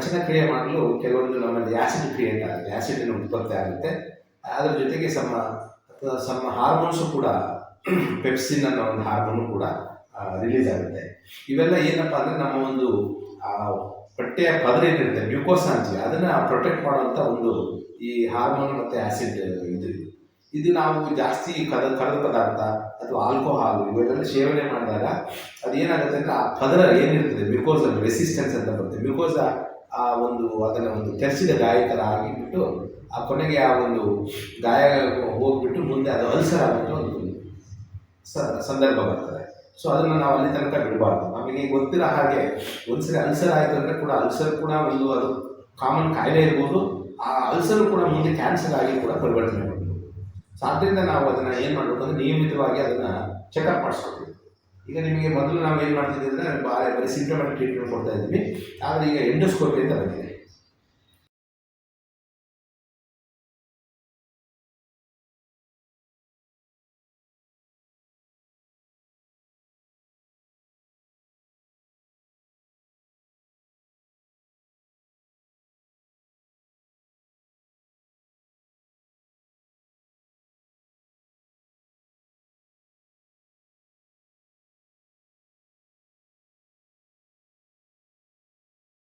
ಪಚನ ಕ್ರಿಯೆ ಮಾಡಲು ಕೆಲವೊಂದು ನಮ್ಮಲ್ಲಿ ಆ್ಯಸಿಡ್ ಕ್ರಿಯೇಟ್ ಆಗುತ್ತೆ, ಆ್ಯಸಿಡಿನ ಉತ್ಪತ್ತಿ ಆಗುತ್ತೆ. ಅದರ ಜೊತೆಗೆ ಸಮ ಹಾರ್ಮೋನ್ಸು ಕೂಡ ಪೆಪ್ಸಿನ್ ಅನ್ನೋ ಒಂದು ಹಾರ್ಮೋನು ಕೂಡ ರಿಲೀಸ್ ಆಗುತ್ತೆ. ಇವೆಲ್ಲ ಏನಪ್ಪ ಅಂದರೆ ನಮ್ಮ ಒಂದು ಹೊಟ್ಟೆಯ ಪದರ ಏನಿರುತ್ತೆ ಮ್ಯೂಕೋಸ ಅಂತೀವಿ, ಅದನ್ನು ಪ್ರೊಟೆಕ್ಟ್ ಮಾಡುವಂಥ ಒಂದು ಈ ಹಾರ್ಮೋನ್ ಮತ್ತು ಆ್ಯಸಿಡ್ ಇದು ನಾವು ಜಾಸ್ತಿ ಕರದ ಪದಾರ್ಥ ಅಥವಾ ಆಲ್ಕೋಹಾಲ್ ಇವೆಲ್ಲ ಸೇವನೆ ಮಾಡಿದಾಗ ಅದೇನಾಗುತ್ತೆ ಅಂದರೆ ಆ ಪದರ ಏನಿರ್ತದೆ ಮ್ಯೂಕೋಸ ರೆಸಿಸ್ಟೆನ್ಸ್ ಅಂತ ಬರುತ್ತೆ. ಮ್ಯೂಕೋಸ ಅದನ್ನು ಒಂದು ತೆರೆಸಿದ ಗಾಯ ಥರ ಆಗಿಬಿಟ್ಟು ಆ ಕೊನೆಗೆ ಆ ಒಂದು ಗಾಯ ಹೋಗ್ಬಿಟ್ಟು ಮುಂದೆ ಅದು ಅಲ್ಸರ್ ಆಗಿಬಿಟ್ಟು ಒಂದು ಸಂದರ್ಭ ಬರ್ತದೆ. ಸೊ ಅದನ್ನು ನಾವು ಅಲ್ಲಿ ತನಕ ಬಿಡಬಾರ್ದು. ನಮಗೆ ಗೊತ್ತಿರೋ ಹಾಗೆ ಒಂದ್ಸರಿ ಅಲ್ಸರ್ ಆಯಿತು ಅಂದರೆ ಕೂಡ ಅಲ್ಸರ್ ಕೂಡ ಅದು ಕಾಮನ್ ಕಾಯಿಲೆ ಇರ್ಬೋದು. ಆ ಅಲ್ಸರ್ ಕೂಡ ಮುಂದೆ ಕ್ಯಾನ್ಸರ್ ಆಗಿ ಕೂಡ ಪರಿವರ್ತನೆ ಮಾಡ್ಬೋದು. ಸೊ ಆದ್ದರಿಂದ ನಾವು ಅದನ್ನು ಏನು ಮಾಡಬೇಕು ಅಂದರೆ ನಿಯಮಿತವಾಗಿ ಅದನ್ನು ಚೆಕಪ್ ಮಾಡಿಸ್ಕೊತೀವಿ. ಈಗ ನಿಮಗೆ ಮೊದಲು ನಾವು ಏನು ಮಾಡ್ತಿದ್ದೀವಿ ಅಂದರೆ ಬರೀ ಸಿಂಪ್ಟಮ್ಯಾಟಿಕ್ ಟ್ರೀಟ್ಮೆಂಟ್ ಕೊಡ್ತಾ ಇದ್ದೀವಿ, ಆದರೆ ಈಗ ಎಂಡೋಸ್ಕೋಪಿ ಅಂತ ಬಂದಿದೆ.